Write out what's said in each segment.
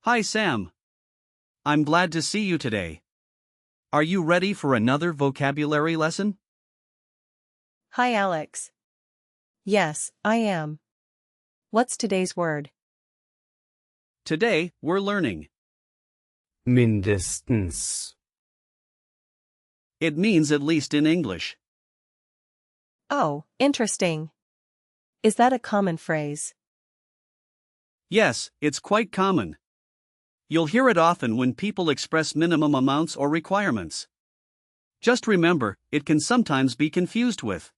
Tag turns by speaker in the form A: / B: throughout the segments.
A: Hi Sam. I'm glad to see you today. Are you ready for another vocabulary lesson?
B: Hi Alex. Yes, I am. What's today's word?
A: Today, we're learning.
C: Mindestens.
A: It means at least in English.
B: Oh, interesting. Is that a common phrase?
A: Yes, it's quite common. You'll hear it often when people express minimum amounts or requirements. Just remember, it can sometimes be confused with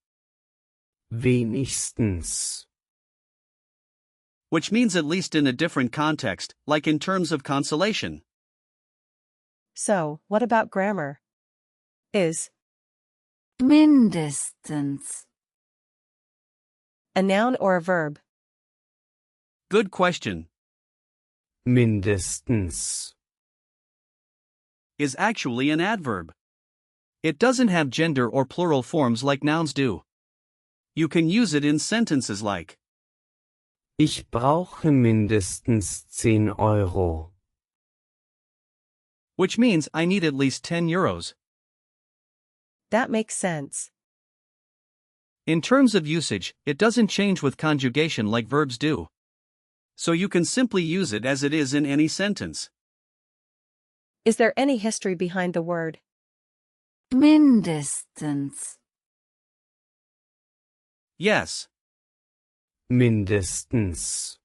C: Wenigstens.
A: which means at least in a different context, like in terms of consolation.
B: So, what about grammar? Is
D: mindestens,
B: a noun or a verb?
A: Good question.
C: Mindestens.
A: Is actually an adverb. It doesn't have gender or plural forms like nouns do. You can use it in sentences like
C: Ich brauche mindestens 10 Euro.
A: which means I need at least 10 euros.
B: That makes sense.
A: In terms of usage, it doesn't change with conjugation like verbs do. So you can simply use it as it is in any sentence.
B: Is there any history behind the word?
D: mindestens,
A: Yes.
C: Mindestens.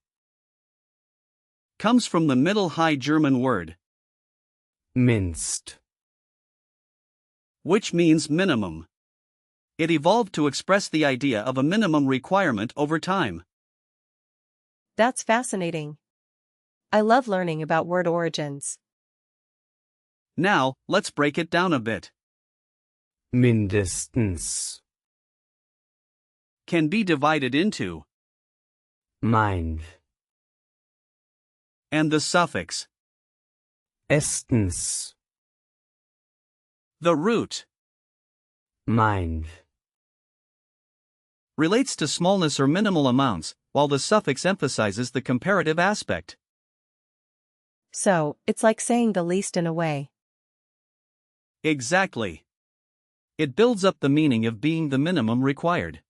A: Comes from the Middle High German word,
C: Minst.
A: which means minimum. It evolved to express the idea of a minimum requirement over time.
B: That's fascinating. I love learning about word origins.
A: Now, let's break it down a bit.
C: Mindestens.
A: Can be divided into
C: Mind.
A: and the suffix,
C: Estens.
A: the root,
C: Mind.
A: relates to smallness or minimal amounts, while the suffix emphasizes the comparative aspect.
B: So, it's like saying the least in a way.
A: Exactly. It builds up the meaning of being the minimum required.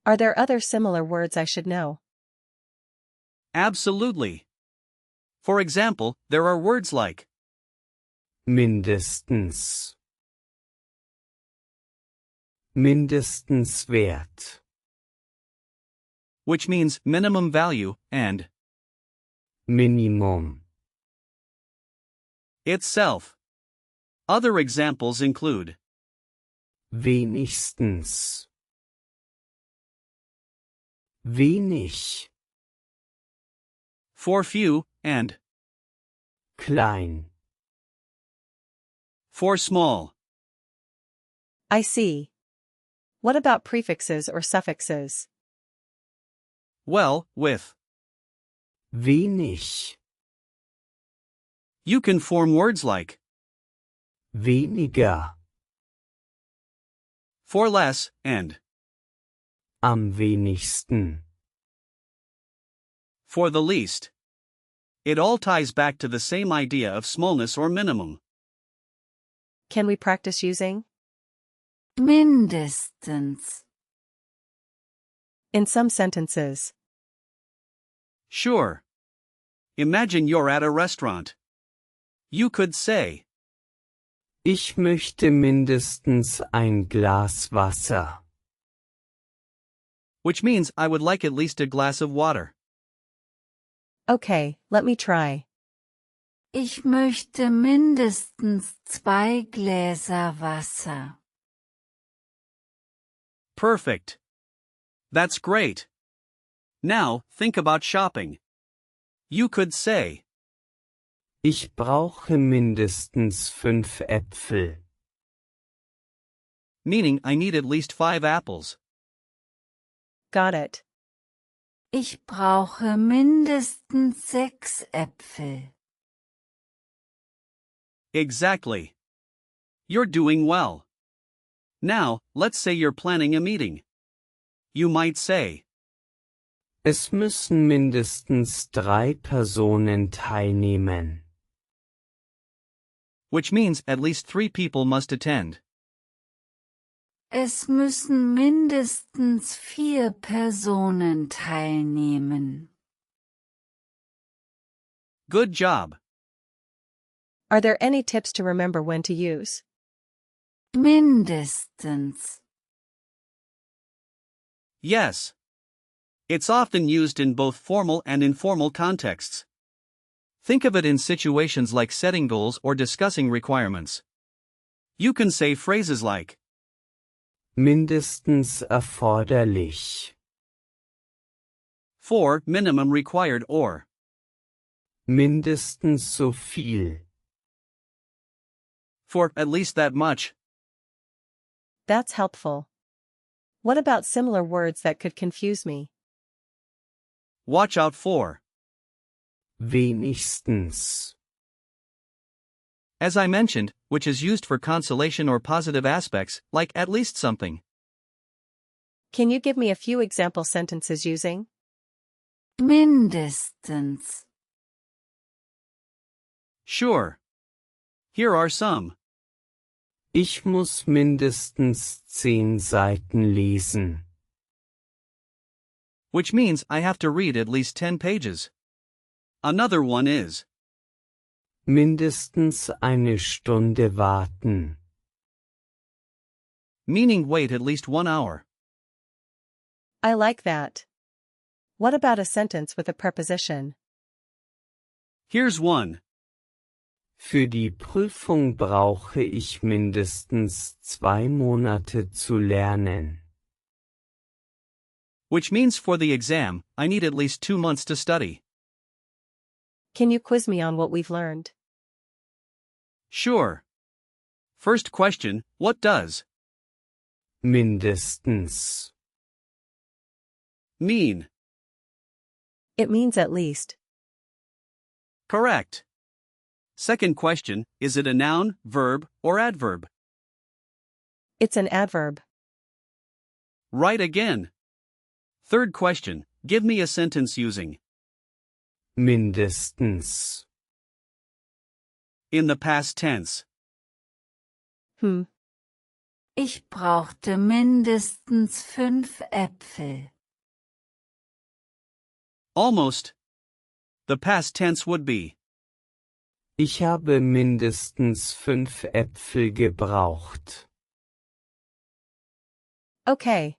B: Are there other similar words I should know?
A: Absolutely. For example, there are words like
C: Mindestens. Mindestenswert.
A: which means minimum value, and
C: Minimum.
A: itself. Other examples include
C: Wenigstens. Wenig.
A: for few, and
C: Klein.
A: for small.
B: I see. What about prefixes or suffixes?
A: Well, with
C: Wenig.
A: you can form words like
C: Weniger.
A: for less, and
C: Am wenigsten.
A: for the least. It all ties back to the same idea of smallness or minimum.
B: Can we practice using?
D: mindestens,
B: In some sentences.
A: Sure. Imagine you're at a restaurant. You could say,
C: Ich möchte mindestens ein Glas Wasser.
A: which means I would like at least a glass of water.
B: Okay, let me try.
D: ich möchte mindestens 2 Gläser Wasser.
A: Perfect. That's great. Now, think about shopping. You could say,
C: Ich brauche mindestens 5 Äpfel.
A: meaning I need at least 5 apples.
B: Got it.
D: Ich brauche mindestens 6 Äpfel.
A: Exactly. You're doing well. Now, let's say you're planning a meeting. You might say,
C: Es müssen mindestens 3 Personen teilnehmen.
A: which means at least 3 people must attend.
D: Es müssen mindestens 4 Personen teilnehmen.
A: Good job.
B: Are there any tips to remember when to use?
D: Mindestens.
A: Yes. It's often used in both formal and informal contexts. Think of it in situations like setting goals or discussing requirements. You can say phrases like,
C: Mindestens erforderlich.
A: for minimum required, or
C: Mindestens so viel.
A: for at least that much.
B: That's helpful. What about similar words that could confuse me?
A: Watch out for.
C: Wenigstens.
A: As I mentioned, which is used for consolation or positive aspects, like at least something.
B: Can you give me a few example sentences using?
D: Mindestens.
A: Sure. Here are some.
C: Ich muss mindestens 10 Seiten lesen.
A: Which means I have to read at least 10 pages. Another one is,
C: Mindestens eine Stunde warten.
A: meaning wait at least 1 hour.
B: I like that. What about a sentence with a preposition?
A: Here's one.
C: Für die Prüfung brauche ich mindestens 2 Monate zu lernen.
A: Which means for the exam, I need at least 2 months to study.
B: Can you quiz me on what we've learned?
A: Sure. First question, what does
C: Mindestens.
A: mean?
B: It means at least.
A: Correct. Second question, is it a noun, verb, or adverb?
B: It's an adverb.
A: Right again. Third question, give me a sentence using
C: Mindestens.
A: in the past tense.
D: Ich brauchte mindestens 5 Äpfel.
A: Almost. The past tense would be
C: Ich habe mindestens 5 Äpfel gebraucht.
B: Okay.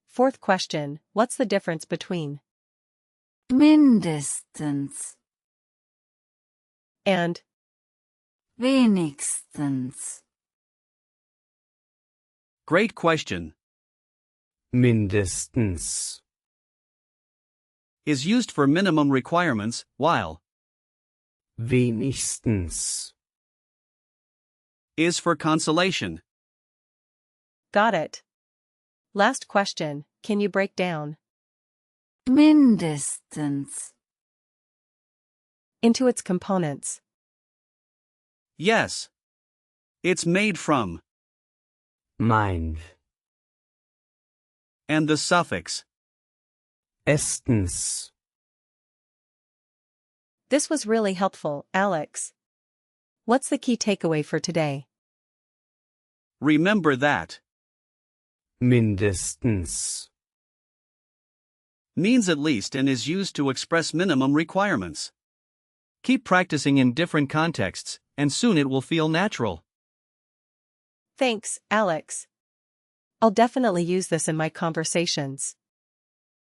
B: Fourth question, what's the difference between
D: Mindestens.
B: and?
D: Wenigstens.
A: great question.
C: Mindestens.
A: Is used for minimum requirements, while
C: Wenigstens.
A: is for consolation.
B: Got it. Last question, can you break down
D: Mindestens.
B: into its components?
A: Yes. It's made from
C: Mind.
A: and the suffix
C: Estens.
B: This was really helpful, Alex. What's the key takeaway for today?
A: remember that
C: Mindestens.
A: means at least and is used to express minimum requirements. Keep practicing in different contexts, and soon it will feel natural.
B: Thanks, Alex. I'll definitely use this in my conversations.